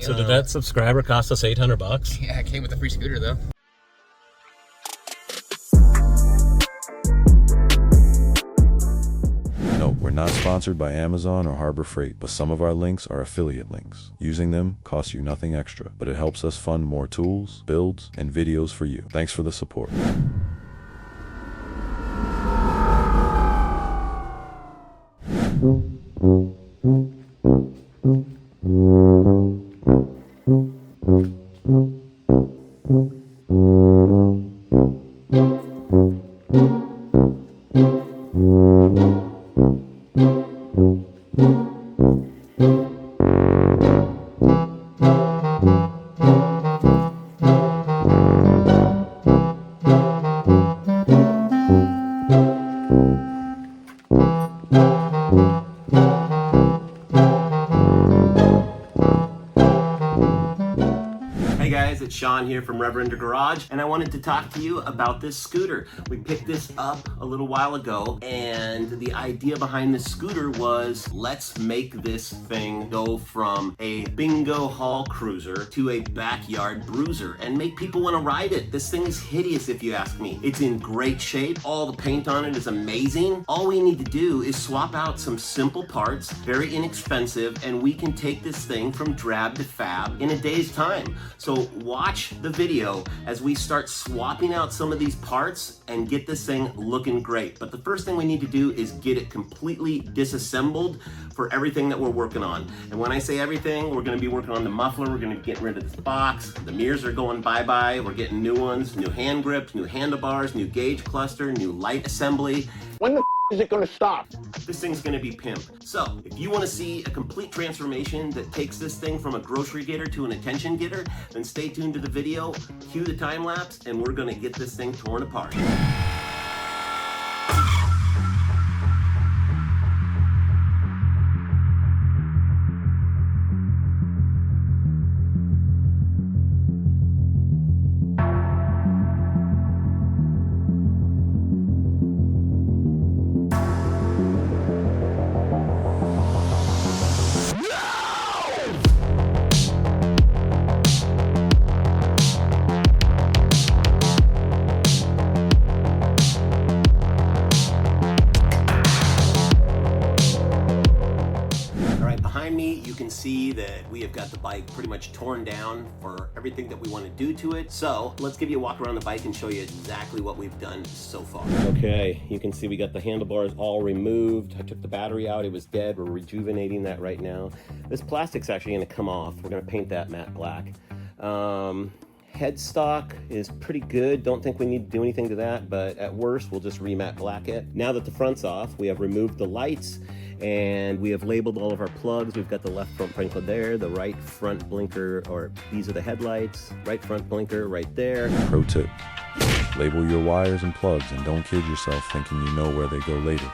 Definitely. So did that subscriber cost us $800? Yeah, it came with a free scooter though. No, we're not sponsored by Amazon or Harbor Freight, but some of our links are affiliate links. Using them costs you nothing extra, but it helps us fund more tools, builds, and videos for you. Thanks for the support. It's Sean here from RevRender Garage, and I wanted to talk to you about this scooter. We picked this up a little while ago, and the idea behind this scooter was, let's make this thing go from a bingo hall cruiser to a backyard bruiser and make people want to ride it. This thing is hideous if you ask me. It's in great shape. All the paint on it is amazing. All we need to do is swap out some simple parts, very inexpensive, and we can take this thing from drab to fab in a day's time. So watch the video as we start swapping out some of these parts and get this thing looking great. But the first thing we need to do is get it completely disassembled for everything that we're working on. And when I say everything, we're gonna be working on the muffler, we're gonna get rid of this box, the mirrors are going bye-bye, we're getting new ones, new hand grips, new handlebars, new gauge cluster, new light assembly. When the is it gonna stop? This thing's gonna be pimp. So, if you wanna see a complete transformation that takes this thing from a grocery getter to an attention getter, then stay tuned to the video, cue the time lapse, and we're gonna get this thing torn apart. You can see that we have got the bike pretty much torn down for everything that we want to do to it. So let's give you a walk around the bike and show you exactly what we've done so far. Okay, you can see we got the handlebars all removed. I took the battery out, it was dead. We're rejuvenating that right now. This plastic's actually going to come off. We're going to paint that matte black. Headstock is pretty good. Don't think we need to do anything to that, but at worst, we'll just rematte black it. Now that the front's off, we have removed the lights and we have labeled all of our plugs. We've got the left front blinker there, the right front blinker, or these are the headlights, right front blinker right there. Pro tip, label your wires and plugs and don't kid yourself thinking you know where they go later.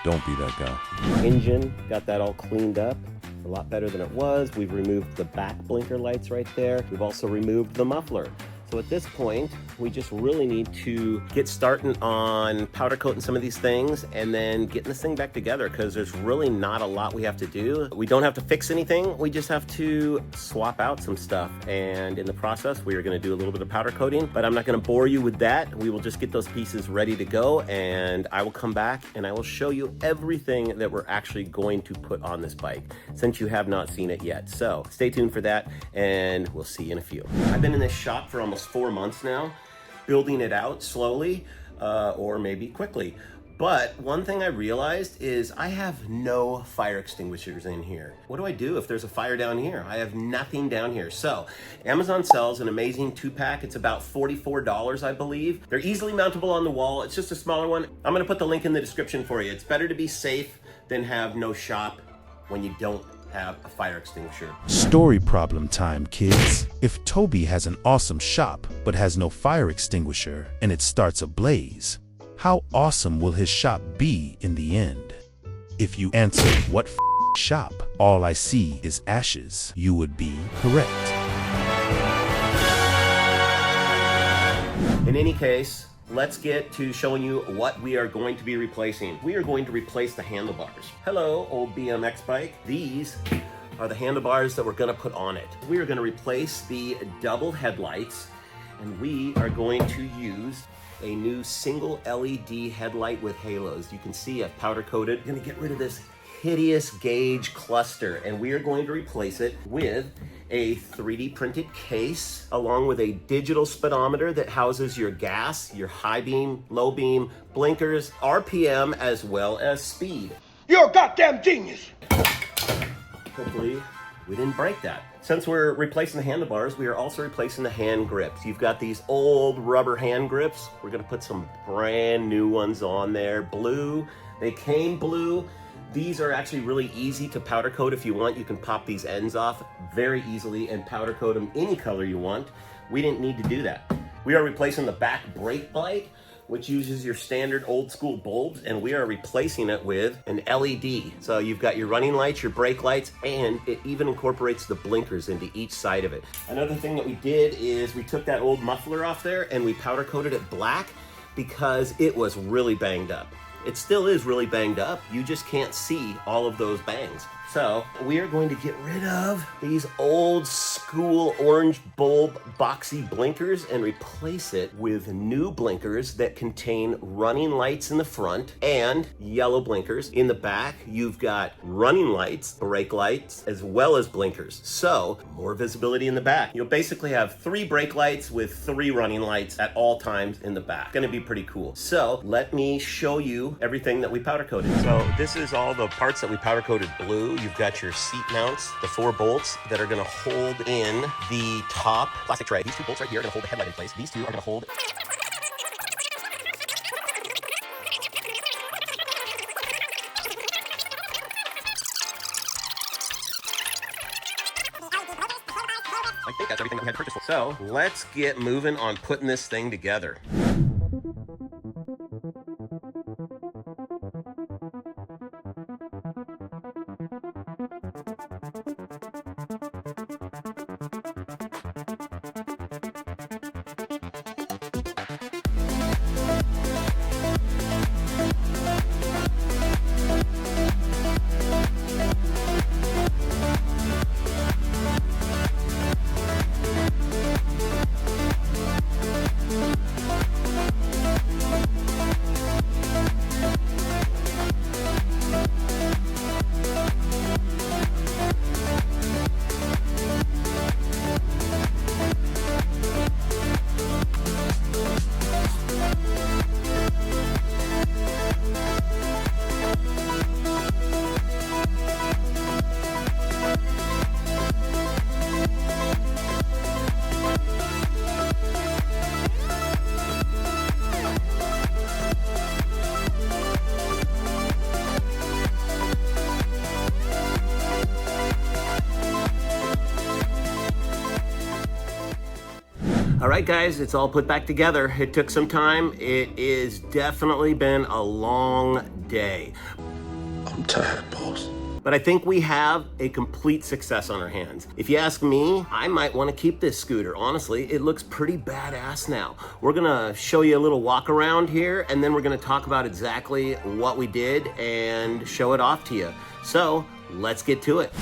Don't be that guy. Engine, got that all cleaned up. A lot better than it was. We've removed the back blinker lights right there. We've also removed the muffler. So at this point, we just really need to get starting on powder coating some of these things and then getting this thing back together, because there's really not a lot we have to do. We don't have to fix anything. We just have to swap out some stuff. And in the process, we are going to do a little bit of powder coating, but I'm not going to bore you with that. We will just get those pieces ready to go, and I will come back and I will show you everything that we're actually going to put on this bike, since you have not seen it yet. So stay tuned for that, and we'll see you in a few. I've been in this shop for almost 4 months now, building it out slowly, or maybe quickly. But one thing I realized is I have no fire extinguishers in here. What do I do if there's a fire down here? I have nothing down here. So Amazon sells an amazing 2-pack. It's about $44, I believe. They're easily mountable on the wall. It's just a smaller one. I'm gonna put the link in the description for you. It's better to be safe than have no shop when you don't have a fire extinguisher. Story problem time, kids. If Toby has an awesome shop but has no fire extinguisher and it starts a blaze, how awesome will his shop be in the end? If you answer, what shop? All I see is ashes, you would be correct. In any case, let's get to showing you what we are going to be replacing. We are going to replace the handlebars. Hello, old BMX bike. These are the handlebars that we're gonna put on it. We are gonna replace the double headlights, and we are going to use a new single LED headlight with halos. You can see I've powder coated. I'm gonna get rid of this hideous gauge cluster, and we are going to replace it with a 3D printed case along with a digital speedometer that houses your gas, your high beam, low beam, blinkers, RPM, as well as speed. You're a goddamn genius. Hopefully we didn't break that. Since we're replacing the handlebars, we are also replacing the hand grips. You've got these old rubber hand grips. We're gonna put some brand new ones on there. Blue, they came blue. These are actually really easy to powder coat if you want. You can pop these ends off very easily and powder coat them any color you want. We didn't need to do that. We are replacing the back brake light, which uses your standard old school bulbs, and we are replacing it with an LED. So you've got your running lights, your brake lights, and it even incorporates the blinkers into each side of it. Another thing that we did is we took that old muffler off there and we powder coated it black because it was really banged up. It still is really banged up. You just can't see all of those bangs. So we are going to get rid of these old school orange bulb boxy blinkers and replace it with new blinkers that contain running lights in the front and yellow blinkers. In the back, you've got running lights, brake lights, as well as blinkers. So more visibility in the back. You'll basically have 3 brake lights with 3 running lights at all times in the back. Gonna be pretty cool. So let me show you everything that we powder coated. So this is all the parts that we powder coated blue. You've got your seat mounts, the 4 bolts that are gonna hold in the top plastic tray. These 2 bolts right here are gonna hold the headlight in place. These 2 are gonna hold I think that's everything that we had to purchase for. So let's get moving on putting this thing together. All right, guys, it's all put back together. It took some time. It is definitely been a long day. I'm tired, boss. But I think we have a complete success on our hands. If you ask me, I might want to keep this scooter. Honestly, it looks pretty badass now. We're gonna show you a little walk around here, and then we're gonna talk about exactly what we did and show it off to you. So let's get to it.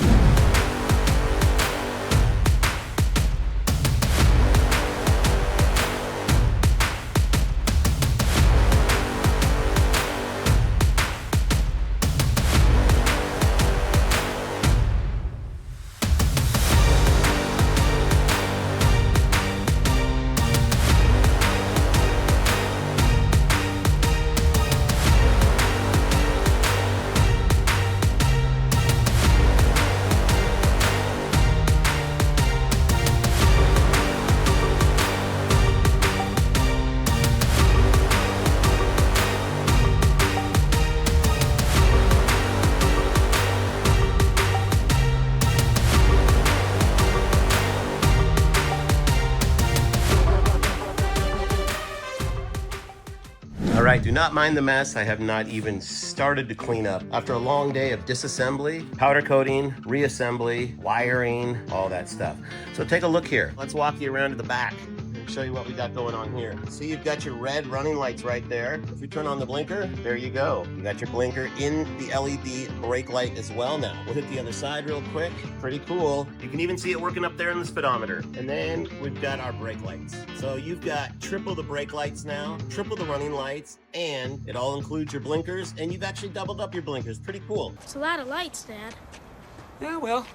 All right, do not mind the mess. I have not even started to clean up. After a long day of disassembly, powder coating, reassembly, wiring, all that stuff. So take a look here. Let's walk you around to the back. show you what we got going on here. See, you've got your red running lights right there. If you turn on the blinker, there you go. You got your blinker in the LED brake light as well now. We'll hit the other side real quick. Pretty cool. You can even see it working up there in the speedometer. And then we've got our brake lights. So you've got triple the brake lights now, triple the running lights, and it all includes your blinkers, and you've actually doubled up your blinkers. Pretty cool. It's a lot of lights, Dad. Yeah, well,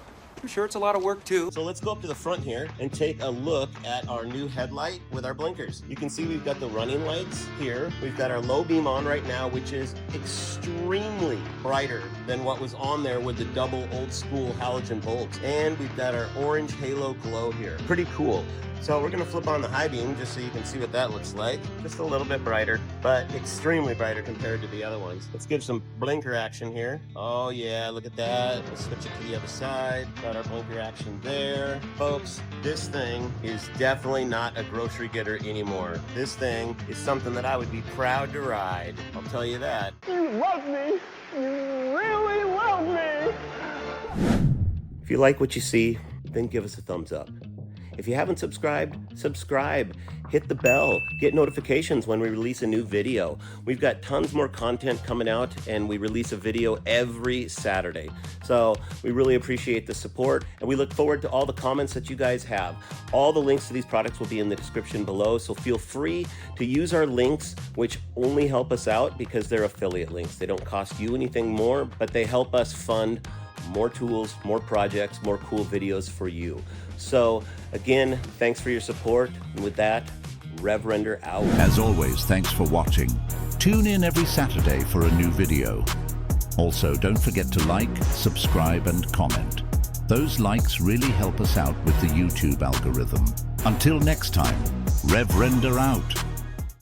I'm sure it's a lot of work too. So let's go up to the front here and take a look at our new headlight with our blinkers. You can see we've got the running lights here. We've got our low beam on right now, which is extremely brighter than what was on there with the double old school halogen bulbs. And we've got our orange halo glow here. Pretty cool. So we're gonna flip on the high beam just so you can see what that looks like. Just a little bit brighter, but extremely brighter compared to the other ones. Let's give some blinker action here. Oh yeah, look at that. Let's switch it to the other side. Got our blinker action there. Folks, this thing is definitely not a grocery getter anymore. This thing is something that I would be proud to ride. I'll tell you that. You love me. You really love me. If you like what you see, then give us a thumbs up. If you haven't subscribed, subscribe. Hit the bell. Get notifications when we release a new video. We've got tons more content coming out, and we release a video every Saturday. So we really appreciate the support, and we look forward to all the comments that you guys have. All the links to these products will be in the description below, so feel free to use our links, which only help us out because they're affiliate links. They don't cost you anything more, but they help us fund more tools, more projects, more cool videos for you. So again, thanks for your support. And with that, RevRender out. As always, thanks for watching. Tune in every Saturday for a new video. Also, don't forget to like, subscribe, and comment. Those likes really help us out with the YouTube algorithm. Until next time, RevRender out.